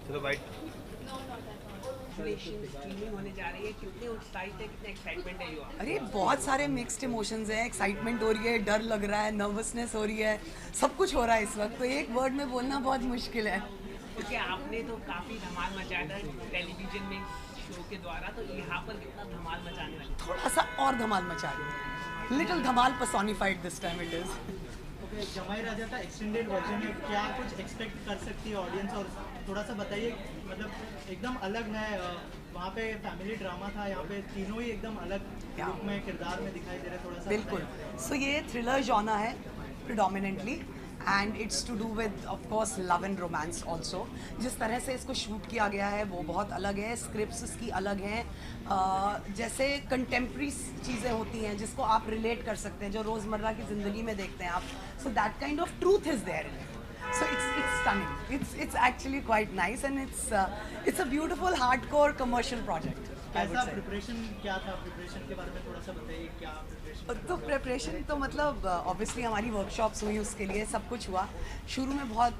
चलो white. Streaming होने जा रही है, कितने उत्साहित है, कितने एक्साइटमेंट है युवा? अरे बहुत सारे मिक्स्ड इमोशंस हैं, एक्साइटमेंट हो रही है, डर लग रहा है, नर्वसनेस हो रही है, सब कुछ हो रहा है इस वक्त। तो एक वर्ड में बोलना बहुत मुश्किल है। क्योंकि आपने तो काफ़ी धमाल मचाया था टेलीविजन में शो के द्वारा, तो यहाँ पर कितना धमाल मचाने वाले? थोड़ा सा और धमाल मचा रही है, little Dhamaal personified this time it is. Okay, जमाई राजा का एक्सटेंडेड वर्जन में क्या कुछ एक्सपेक्ट कर सकती है ऑडियंस, और थोड़ा सा बताइए, मतलब एकदम अलग है। वहाँ पे फैमिली ड्रामा था, यहाँ पे तीनों ही एकदम अलग लुक में, किरदार में दिखाई दे रहे, थोड़ा सा बिल्कुल। सो ये थ्रिलर जॉनर है predominantly, and it's to do with of course love and romance also. जिस तरह से इसको शूट किया गया है वो बहुत अलग है, स्क्रिप्ट्स इसकी अलग हैं, जैसे कंटेम्प्रेरी चीज़ें होती हैं जिसको आप रिलेट कर सकते हैं, जो रोज़मर्रा की ज़िंदगी में देखते हैं आप। So that kind of truth is there in it. So it's stunning. It's actually quite nice, and it's a beautiful hardcore commercial project. कैसा प्रिपरेशन, क्या था प्रिपरेशन के बारे में थोड़ा सा बताइए, क्या प्रिपरेशन? तो प्रिपरेशन तो मतलब ऑब्वियसली हमारी वर्कशॉप्स हुई, उसके लिए सब कुछ हुआ। शुरू में बहुत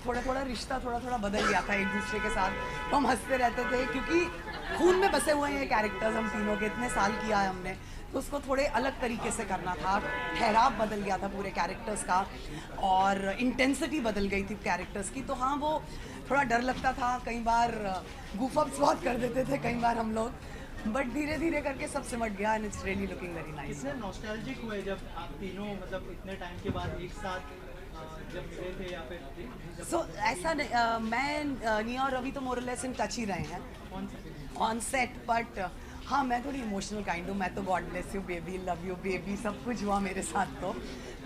थोड़ा रिश्ता थोड़ा बदल गया था एक दूसरे के साथ। तो हम हंसते रहते थे क्योंकि खून में बसे हुए हैं ये कैरेक्टर्स हम तीनों के, इतने साल किया है हमने, तो उसको थोड़े अलग तरीके से करना था। ठहराव बदल गया था पूरे कैरेक्टर्स का, और इंटेंसिटी बदल गई थी कैरेक्टर्स की। तो हाँ, वो थोड़ा डर लगता था, कई बार गूफअप्स बहुत कर देते थे कई बार हम लोग, बट धीरे धीरे करके सब सिमट गया, and it's really looking very nice. कितने नॉस्टैल्जिक हुए जब आप तीनों, मतलब इतने टाइम के बाद एक साथ जब मिले थे, या फिर सो ऐसा मैं निया और रवि तो मोरलेस इन टच ही रहे हैं ऑन सेट, बट हाँ, मैं थोड़ी इमोशनल काइंड हूँ। मैं तो God bless you baby, love you baby, सब कुछ हुआ मेरे साथ तो।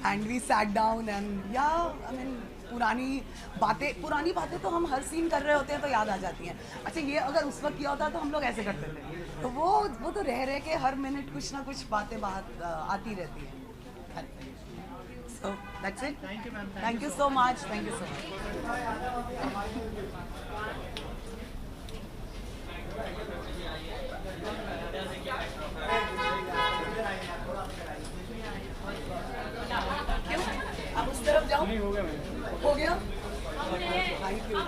And we sat down and yeah I mean पुरानी बातें तो हम हर सीन कर रहे होते हैं तो याद आ जाती हैं। अच्छा, ये अगर उस वक्त किया होता तो हम लोग ऐसे करते थे, तो वो तो रह के हर मिनट कुछ ना कुछ बातें बात आती रहती हैं। So that's it. Thank you ma'am. Thank you so much, thank you so much. अब उस तरफ जाओ। नहीं, हो गया मैम। हो गया। Thank you.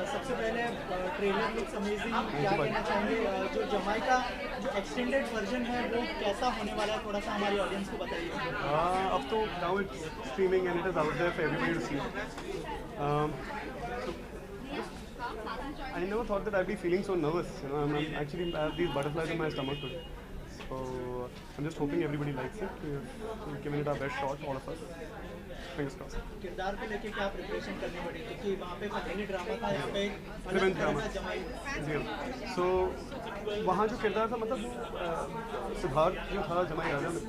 सबसे पहले ट्रेलर लुक्स अमेजिंग, क्या कहना चाहेंगे? जो जमाई का जो एक्सटेंडेड वर्जन है वो कैसा होने वाला है, थोड़ा सा हमारी ऑडियंस को बताइए। अब तो now it's streaming and it is out there for everybody to see. I never thought that I'd be feeling so nervous. You know, I'm actually I have these butterflies in my stomach today. So I'm just hoping everybody likes it. We've given it our best shot, all of us. Fingers crossed. किरदार को लेके क्या preparation करनी पड़ी, क्योंकि वहाँ पे family drama था, यहाँ पे अलग Revenge तरह drama. का जमाई। जी। So वहाँ जो किरदार था, मतलब वो सिद्धार्थ जो था जमाई राजा में,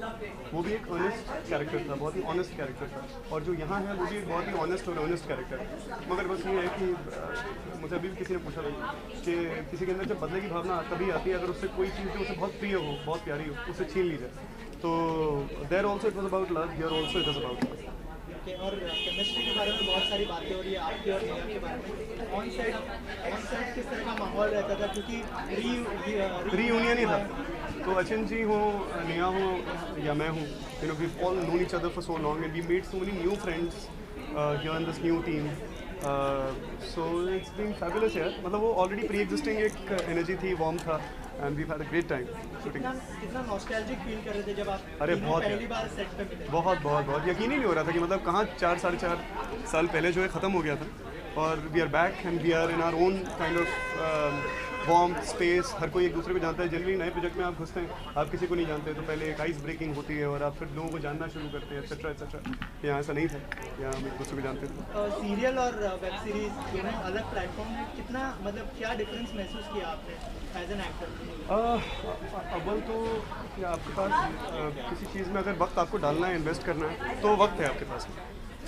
वो भी एक ऑनेस्ट कैरेक्टर था, बहुत ही ऑनेस्ट कैरेक्टर था। और जो यहाँ है वो भी एक बहुत ही ऑनेस्ट और ऑनेस्ट कैरेक्टर है। मगर बस ये है कि मुझे अभी भी किसी ने पूछा था कि किसी के अंदर जब बदले की भावना तभी आती है अगर उससे कोई चीज़ जो उसे बहुत प्रिय हो, बहुत प्यारी हो, उसे छीन ली जाए। तो there also it was about love, here also it is about love. और केमिस्ट्री के बारे में बहुत सारी बातें हो रही है आपकी और नेहा के बारे में। ऑन सेट किस तरह का माहौल रहता था, क्योंकि रीयूनियन ही था। तो अचिन जी हो, नेहा हो या मैं हूँ, you know we all known each other for so long and we made so many new friends here in this new team. So it's been fabulous यार। मतलब वो ऑलरेडी प्री एग्जिस्टिंग एक एनर्जी थी, वार्म था, and we had a great time shooting. कितना nostalgic feel कर रहे थे जब आप अरे तीनों बहुत पहली बार सेट पे मिले? बहुत यकीन ही नहीं हो रहा था कि मतलब कहाँ 4-4.5 साल पहले जो है ख़त्म हो गया था, और we are back and we are in our own kind of warm space. हर कोई एक दूसरे को जानता है। जनरली नए प्रोजेक्ट में आप घुसते हैं, आप किसी को नहीं जानते, तो पहले एक आइस ब्रेकिंग होती है और आप फिर लोगों को जानना शुरू करते हैं, एक्सेट्रा एक्सेट्रा। यहाँ ऐसा नहीं था, यहाँ हम एक दूसरे को जानते थे। सीरियल और वेब सीरीज दोनों अलग प्लेटफॉर्म है, कितना मतलब क्या डिफरेंस महसूस किया आपने एज एन एक्टर? अव्वल तो या आपके पास किसी चीज़ में अगर वक्त आपको डालना है, इन्वेस्ट करना है, तो वक्त है आपके पास।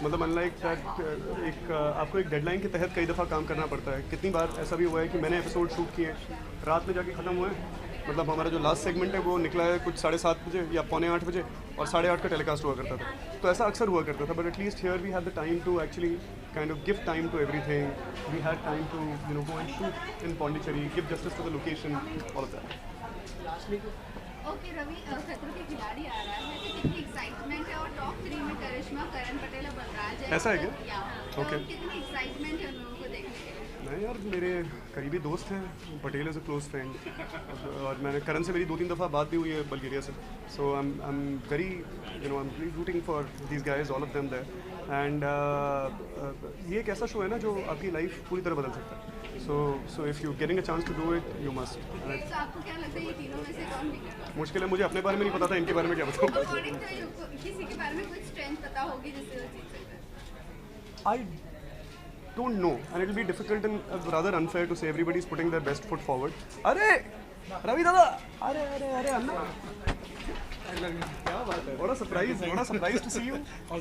मतलब अनलाइक दैट एक आपको एक डेडलाइन के तहत कई दफ़ा काम करना पड़ता है। कितनी बार ऐसा भी हुआ है कि मैंने एपिसोड शूट किए, रात में जाके ख़त्म हुए। मतलब हमारा जो लास्ट सेगमेंट है वो निकला है कुछ 7:30 बजे या 7:45 बजे, और 8:30 का टेलीकास्ट हुआ करता था। तो ऐसा अक्सर हुआ करता था, but at least here we have the time to actually kind of give time to everything. We had time to go and shoot in Pondicherry, give justice to the location, all of that. Lastly okay Ravi, खतरों के खिलाड़ी आ रहा है तो कितनी excitement है, और top 3 में करिश्मा, करण पटेल और बलराज है। ऐसा है क्या? तो Okay. कितनी एक्साइटमेंट है उन लोगों को देखने के लिए? नहीं यार, मेरे करीबी दोस्त हैं, Patel is a close friend, और मैंने करण से मेरी 2-3 दफ़ा बात भी हुई है बल्गेरिया से, so I am very I am rooting for these guys, all of them there, and ये एक ऐसा शो है ना जो आपकी लाइफ पूरी तरह बदल सकता है, so if you getting a chance to do it you must. तो आपको क्या लगता है ये तीनों में से कौन जीतेगा? मुश्किल है, मुझे अपने बारे में नहीं पता था, इनके बारे में क्या बताऊँ। अकॉर्डिंग टू किसी के बारे में कुछ स्ट्रेंथ पता होगी जिससे वो जीत सकता है? I don't know, and it will be difficult and rather unfair to say everybody is putting their best foot forward. अरे रवि दादा, अरे अरे अरे अन्ना, क्या बात है, what a surprise to see you. Oh,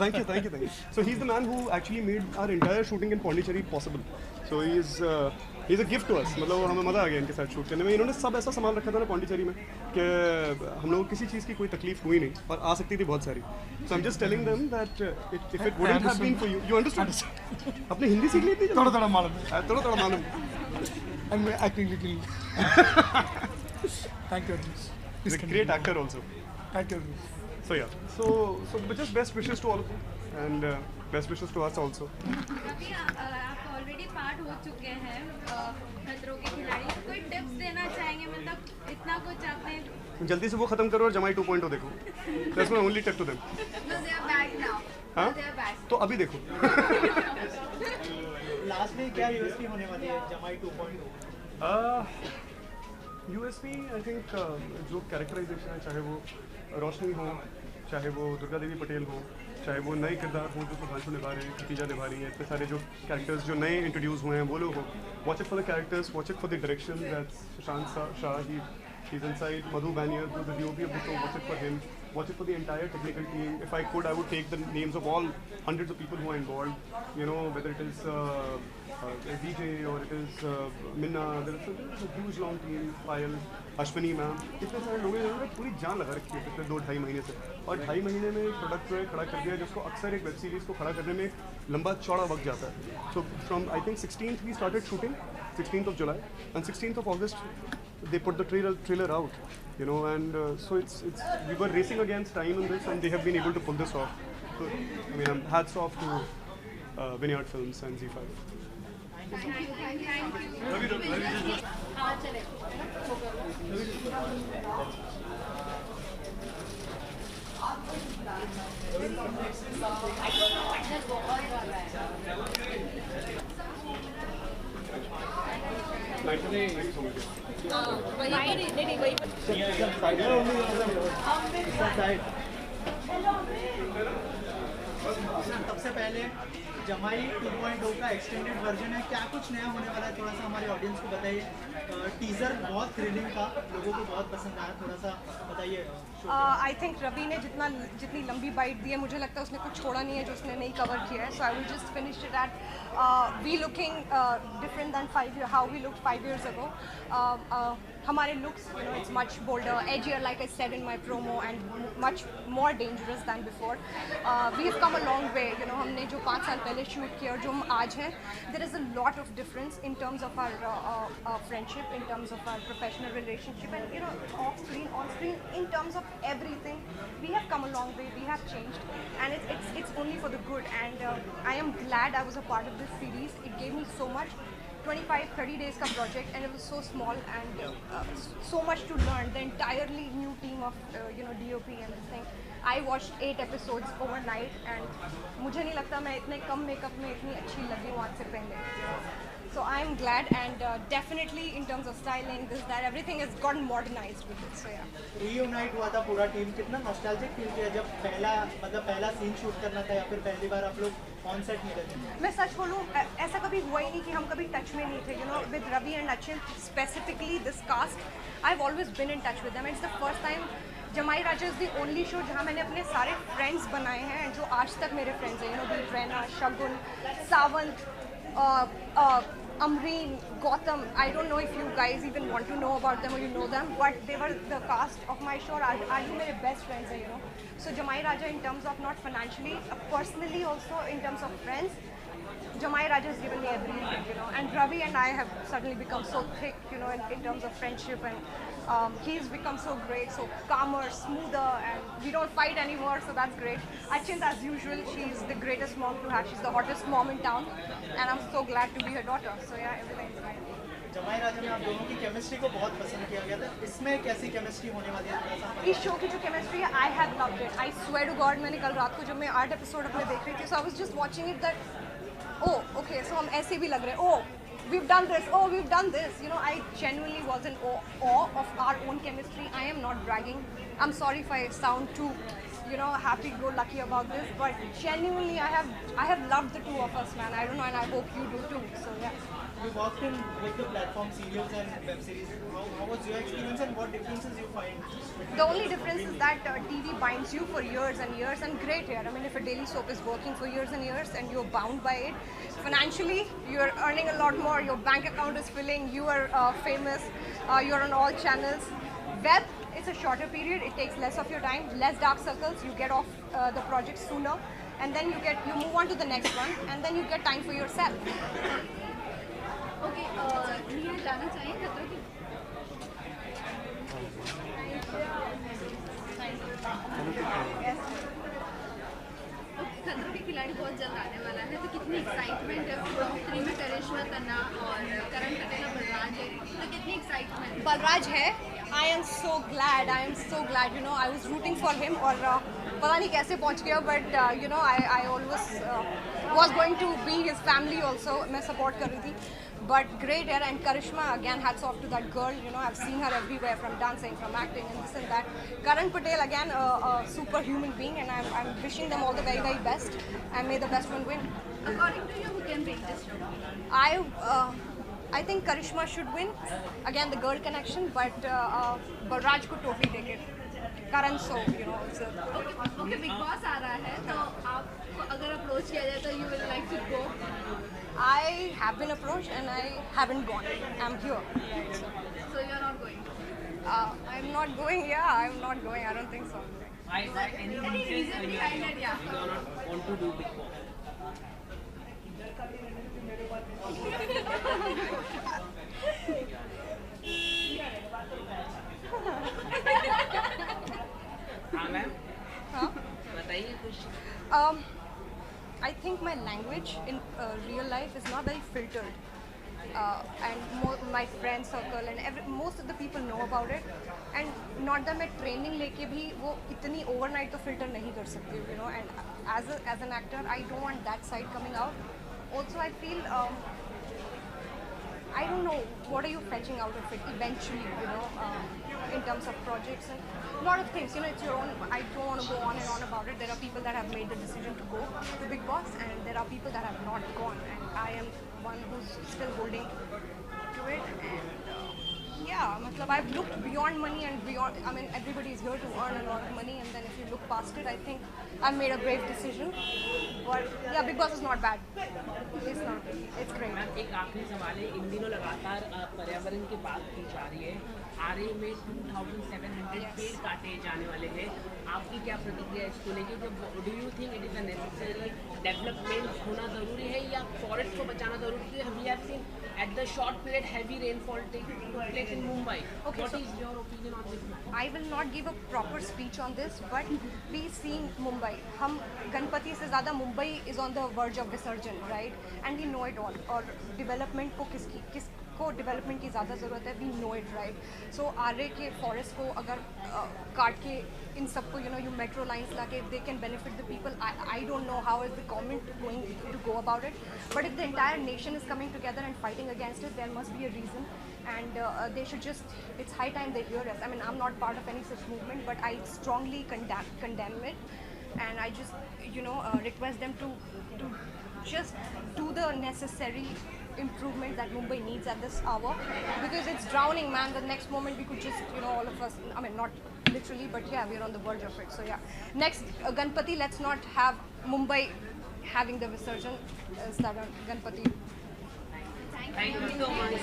thank you. So he's the man who actually made our entire shooting in Pondicherry possible. So he's a gift to us. मतलब हमें मज़ा आ गया इनके साथ शूट करने में। इन्होंने सब ऐसा सामान रखा था ना पौंडीचेरी में कि हम लोग किसी चीज़ की कोई तकलीफ हुई नहीं, और आ सकती थी बहुत सारी। So I'm just telling them that if it wouldn't have been for you, you understood? अपने हिंदी सीख ली थी? थोड़ा मालूम है। थोड़ा मालूम। I'm acting little. Thank you. He's a great actor also. Thank you. So yeah, so but just best wishes to all of you, and best wishes to us also. Ravi, आप already part हो चुके हैं खतरों के खिलाड़ी, कोई tips देना चाहेंगे? मतलब इतना कुछ आपने। जल्दी से वो खत्म करो और जमाई 2.0 देखो। That's my only tip to them. No, they are back now. हाँ? They are back. तो अभी देखो। लास्ट में क्या यूएसपी होने वाली है जमाई 2.0? यूएसपी आई थिंक जो कैरेक्टराइजेशन है, चाहे वो रोशनी हो, चाहे वो दुर्गा देवी पटेल हो, चाहे वो नए किरदार हों जो सुधांशु निभा रहे हैं, खतीजा निभा रही है, इतने सारे जो कैरेक्टर्स जो नए इंट्रोड्यूस हुए हैं वो लोग हो, watch it for the characters, watch it for the direction, that's Sushant Shah, he's inside, Madhu Banier, who's the DOP of the show, watch it for him, watch it for the entire technical team. If I could, I would take the names of all hundreds of people who are involved, you know, whether it is DJ or it is Minna, there's a huge long team, Payal, Ashwini ma'am, इतने सारे लोगों ने पूरी जान लगा रखी है पिछले 2-2.5 महीने से, और 2.5 महीने में एक प्रोडक्ट जो है खड़ा कर दिया, जिसको अक्सर एक वेब सीरीज़ को खड़ा करने में एक लंबा चौड़ा वक्त जाता है. So from I think 16th we started shooting, 16th of July, and 16th of August they put the trailer out, you know, and so it's we were racing against time in this, and they have been able to pull this off. So I mean, hats off to Vineyard Films and Z5. सबसे पहले जमाई 2.0 का extended version है, क्या कुछ नया होने वाला है, थोड़ा सा हमारे ऑडियंस को बताइए. टीजर बहुत थ्रिलिंग था, लोगों को बहुत पसंद आया, थोड़ा सा बताइए. आई थिंक रवि ने जितनी लंबी बाइट दी है, मुझे लगता है उसने कुछ छोड़ा नहीं है जो उसने नहीं कवर किया है. So I will just finish it at we looking different than how we look 5 years ago. हमारे looks, you know, it's much bolder, edgier, like I said in my promo, and much more dangerous than before. We have come a long way, you know. हमने जो 5 साल पहले shoot किया और जो हम आज हैं, there is a lot of difference in terms of our friendship, in terms of our professional relationship, and, you know, off screen, on screen, in terms of everything. We have come a long way, we have changed, and it's only for the good, and I am glad I was a part of this series. It gave me so much. 25-30 days का project, and it was so small, and so much to learn. The entirely new team of you know, DOP and this thing. I watched 8 episodes overnight, and मुझे नहीं लगता मैं इतने कम makeup में इतनी अच्छी लगी हूँ आज से पहले. So I am glad, and definitely in terms of styling, this, that, everything has gotten modernized with it. So yeah. Reunite हुआ था पूरा टीम, कितना नॉस्टैल्जिक फील किया जब पहला सीन शूट करना था, या फिर पहली बार आप लोग ऑन सेट मिले थे? मैं सच बोलूँ, ऐसा कभी हुआ ही नहीं कि हम कभी टच में नहीं थे. You know, with Ravi and Achil specifically, this cast, I have always been in touch with them. It's the first time. Jamai Raja is the only show जहाँ मैंने अपने सारे फ्रेंड्स बनाए हैं जो आज तक मेरे फ्रेंड्स हैं. यू नो, बीट Raina, Shagun, Sawant, Amreen, Gautam. I don't know if you guys even want to know about them or you know them, but they were the cast of my show. Are you my best friends, you know? So Jamai Raja, in terms of not financially, personally also, in terms of friends, Jamai Raj has given me everything, you know, and Ravi and I have suddenly become so thick, you know, in terms of friendship, and he's become so great, so calmer, smoother, and we don't fight anymore, so that's great. Achint, as usual, she's the greatest mom to have. She's the hottest mom in town, and I'm so glad to be her daughter. So yeah, everything is fine. जमाई राजा में आप दोनों की chemistry को बहुत पसंद किया गया था, इसमें कैसी केमिस्ट्री होने वाली है थोड़ा सा? इस शो की जो केमिस्ट्री है, I have loved it. I swear to God, मैंने कल रात को जब मैं 8 एपिसोड अपने देख रही थी, so I was just watching it that oh okay, so हम ऐसे भी लग रहे हैं, oh we've done this, oh we've done this, you know. I genuinely was in awe of our own chemistry. I am not bragging. I'm sorry if I sound too, you know, happy-go-lucky about this, but genuinely I have loved the two of us, man. I don't know, and I hope you do too. So yeah. You worked in both the platform serials and web series. How was your experience and what differences you find? The only difference is that TV binds you for years and years, and great here. I mean, if a daily soap is working for years and years and you're bound by it, financially you're earning a lot more, your bank account is filling, you are famous, you're on all channels. Web, it's a shorter period, it takes less of your time, less dark circles, you get off the project sooner, and then you move on to the next one, and then you get time for yourself. Okay, Neeraj जाना चाहिए खतरों की खतरों के खिलाड़ी बहुत जल्द आने वाला है, तो कितनी एक्साइटमेंट है. टॉप 3 में करिश्मा, तन्ना और करण पटेल और बलराज है, तो कितनी एक्साइटमेंट. बलराज है. I am so glad, you know. I was rooting for him, और पता नहीं कैसे पहुंच गया, but you know, I always was going to be his family also. मैं support कर रही थी, but great yaar. And Karishma, again, hats off to that girl, you know. I've seen her everywhere, from dancing, from acting, and this and that. Karan Patel, again, a superhuman being, and I'm wishing them all the very, very best, and may the best one win. According to you, who can beat this show? I think Karishma should win. Again, the girl connection, but Balraj could totally take it. Karan, so, you know, it's a... Okay, Big Boss आ रहा है, तो आपको अगर approach किया जाए तो you will like to go? I have been approached and I haven't gone. I'm here. So you're not going? I'm not going, yeah, I'm not going. I don't think so. Why any Any reason behind it, yeah? you do not want to do Big Boss? हाँ ma'am, Huh? बताइए कुछ. I think my language in real life is not very filtered. And my friend circle and most of the people know about it. And not that मैं training लेके भी वो इतनी overnight तो filter नहीं कर सकती हूँ, you know. And as an actor, I don't want that side coming out. Also, I feel I don't know what are you fetching out of it eventually, you know, in terms of projects and a lot of things. You know, it's your own. I don't want to go on and on about it. There are people that have made the decision to go to Big Boss, and there are people that have not gone, and I am one who's still holding to it. And yeah, matlab, I've looked beyond money and beyond. I mean, everybody is here to earn a lot of money, and then if you look past it, I think I've made a brave decision. But yeah, Big Boss is not bad. It's not. It's great. Ma'am एक आखिरी सवाल है. इन दिनों लगातार पर्यावरण की बात की जा रही है. आरए में 2700 पेड़ काटे जाने वाले हैं. आपकी क्या प्रतिक्रिया इसको लेके? Do you think it is a necessary development होना ज़रूरी है या फॉरेस्ट को बचाना ज़रूरी है? We have seen at the short period heavy rainfall took place in Mumbai. Okay, What so is your opinion on this? I will not give a proper speech on this, but we seeing Mumbai. हम गणपति से ज़्यादा Mumbai is on the verge of विसर्जन, right? And we know it all. और development को किसको development की ज़्यादा ज़रूरत है? We know it, right? So आर्य के forest को अगर काट के इन सबको, you know, you metro lines लाके, if they can benefit the people, I don't know how is the government going to go about it. But if the entire nation is coming together and fighting against it, there must be a reason. And they should just, it's high time they hear us. I mean, I'm not part of any such movement, but I strongly condemn it. And I just, you know, request them to just do the necessary improvement that Mumbai needs at this hour, because it's drowning, man. The next moment we could just, you know, all of us, I mean, not literally, but yeah, we're on the verge of it. So yeah, next Ganpati, let's not have Mumbai having the Visarjan instead of Ganpati. Thank you so much.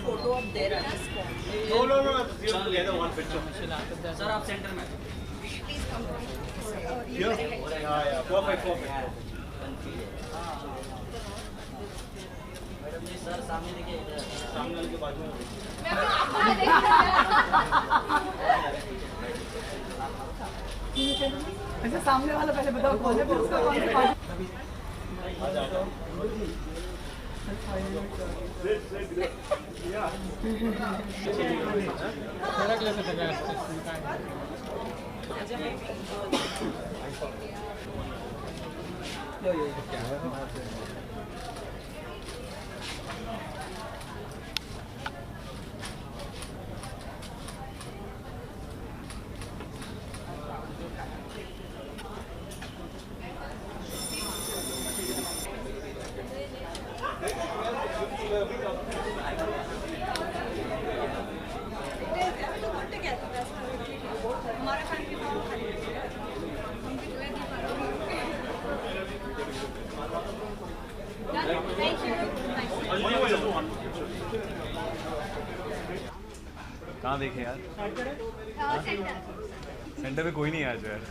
Photo of there at this point. No, together one picture. Sir, आप centre में. वैसे सामने वाला पहले बताओ कौन है, फिर उसका कौन सा पार्ट? कहाँ देखें यार? सेंटर में कोई नहीं है आज यार।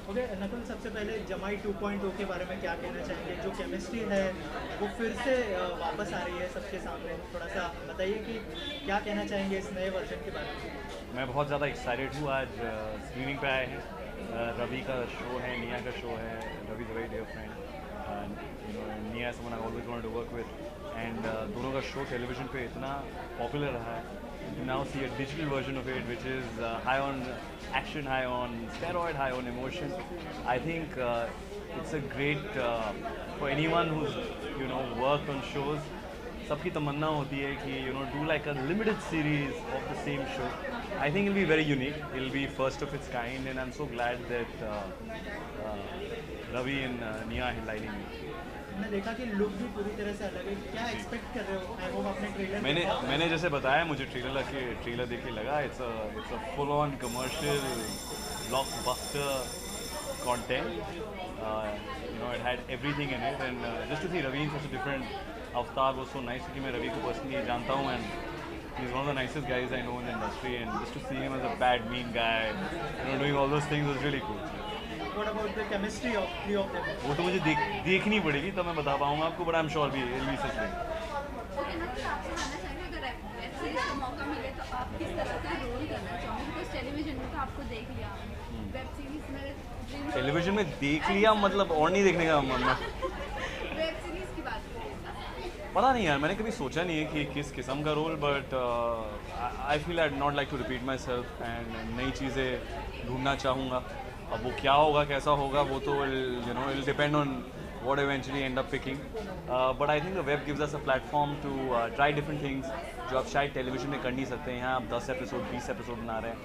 ओके नकुल, सबसे पहले जमाई 2.0 के बारे में क्या कहना चाहेंगे? जो केमिस्ट्री है वो फिर से वापस आ रही है सबके सामने, थोड़ा सा बताइए कि क्या कहना चाहेंगे इस नए वर्जन के बारे में? मैं बहुत ज़्यादा एक्साइटेड हूँ। आज स्क्रीनिंग पे आए हैं। रवि का शो है, निया का शो है। Ravi is a very dear friend, you know, Nia someone I always wanted to work with, and दोनों का शो टेलीविजन पे इतना पॉपुलर रहा है। You now see a digital version of it, which is high on action, high on steroid, high on emotion. I think it's a great for anyone who's, you know, worked on shows. सबकी तमन्ना होती है कि, you know, do like a limited series of the same show. I think it'll be very unique. It'll be first of its kind, and I'm so glad that Ravi and Nia are highlighting it. हमने देखा कि look भी पूरी तरह से अलग है, क्या एक्सपेक्ट कर रहे हो? आई होप अपने ट्रेलर मैंने जैसे बताया, मुझे ट्रेलर देख के लगा it's a full on commercial blockbuster content. You know, it had everything in it, and just to see Ravi in such a different avatar was so nice, क्योंकि मैं रवि को पर्सनली जानता हूँ, and he is one of the nicest guys I know in the industry, and just to see him as a bad mean guy, you know, doing all those things was really cool. What about the chemistry of three of them? वो तो मुझे देखनी पड़ेगी, तब मैं बता पाऊंगा आपको, बट आई एम श्योर भी it will be such thing. Okay ना, तो आपसे जानना चाहेंगे अगर वेब सीरीज का मौका मिले तो आप किस तरह का रोल करना चाहोगे? बिकॉज टेलीविजन में तो आपको देख लिया, वेब सीरीज में टेलीविजन में देख लिया मतलब और नहीं देखने का मन है। वेब सीरीज की बात करें, पता नहीं यार, मैंने कभी सोचा नहीं है कि किस किस्म का role, but I feel I not like to repeat myself, and नई चीज़ें ढूंढना चाहूँगा। अब वो क्या होगा, कैसा होगा, वो तो you know it depend on what eventually end up picking, but I think the web gives us a platform to try different things जो आप शायद टेलीविजन में कर नहीं सकते हैं। यहाँ आप 10 एपिसोड 20 एपिसोड बना रहे हैं।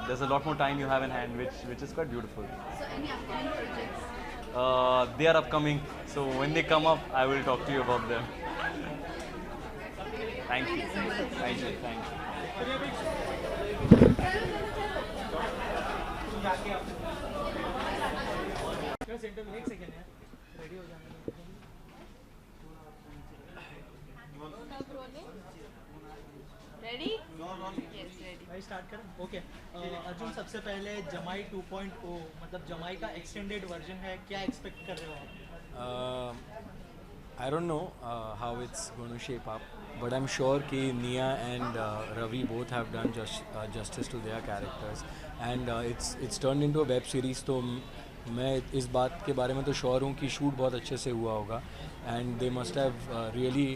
there's a lot more time you have in hand, which is quite beautiful. so any upcoming projects? They are upcoming, so when they come up I will talk to you about them. Thank you. Thank you. Centre में एक second है, ready हो जाने दो। Ready? Yes ready. भाई start करें? Okay Arjun, सबसे पहले जमाई 2.0 मतलब जमाई का एक्सटेंडेड वर्जन है, क्या एक्सपेक्ट कर रहे हो आप? I don't know how it's going to shape up, but I'm sure कि Nia and Ravi both have done justice to their characters, and it's turned into a web series. तो मैं इस बात के बारे में तो श्योर हूँ कि शूट बहुत अच्छे से हुआ होगा, and they must have really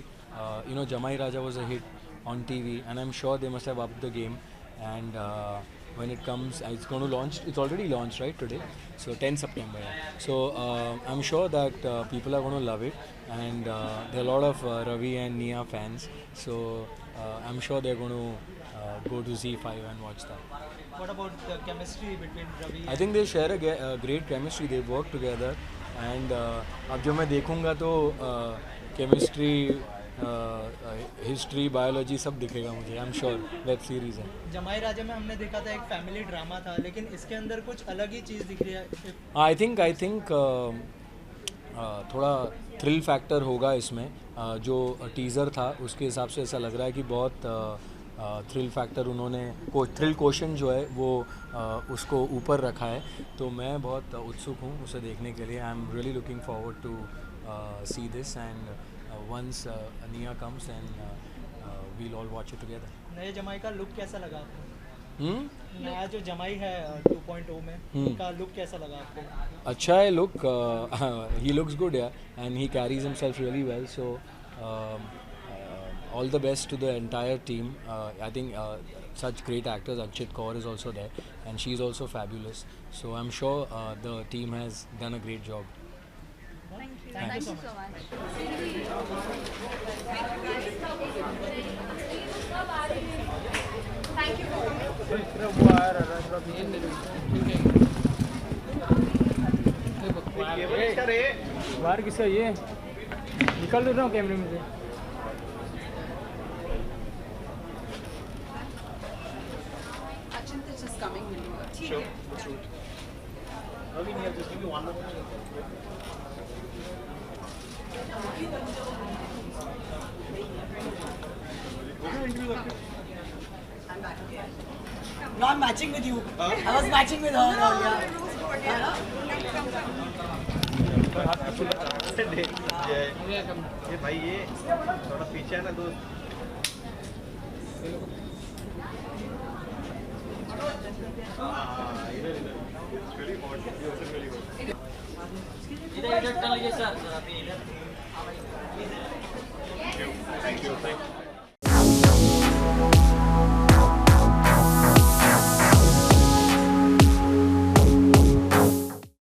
you know, Jamai Raja was a hit on TV, and I'm sure they must have upped the game, and when it comes, it's going to launch, it's already launched right today, so 10 September, so I'm sure that people are going to love it, and there are a lot of Ravi and Nia fans, so I'm sure they're going to go to Z5 and watch that. What about the chemistry between Ravi? I think they share a great chemistry. They work together, and अब जब मैं देखूँगा तो chemistry, history, biology सब दिखेगा मुझे। I am sure web series है। जमाई राजा में हमने देखा था एक फैमिली ड्रामा था, लेकिन इसके अंदर कुछ अलग ही चीज़ दिख रही है। आई थिंक थोड़ा थ्रिल फैक्टर होगा इसमें। जो टीज़र था उसके हिसाब से ऐसा लग रहा है कि बहुत थ्रिल फैक्टर उन्होंने थ्रिल क्वोशंट जो है वो उसको ऊपर रखा है, तो मैं बहुत उत्सुक हूँ उसे देखने के लिए. I am really looking forward to see this and once Nia comes and we'll all watch it together. नए जमाई का लुक कैसा लगा आपको? नया जो जमाई है 2.0 में उनका लुक कैसा लगा आपको? अच्छा है लुक, ही लुक्स गुड या and he carries himself really well. So all the best to the entire team. I think such great actors. Anchit Kaur is also there and she's also fabulous. So I'm sure the team has done a great job. Thank you so much. Thank you. बाहर किसका ये निकल रहा हूँ कैमरे में से. Achint is just coming when you are. Sure. We'll shoot. Ravi, Nia, just give me one more. No, I'm matching with you. I was matching with her earlier. ये भाई ये थोड़ा पीछे है ना दोस्त. इधर इधर चल लीजिए सर. Thank you.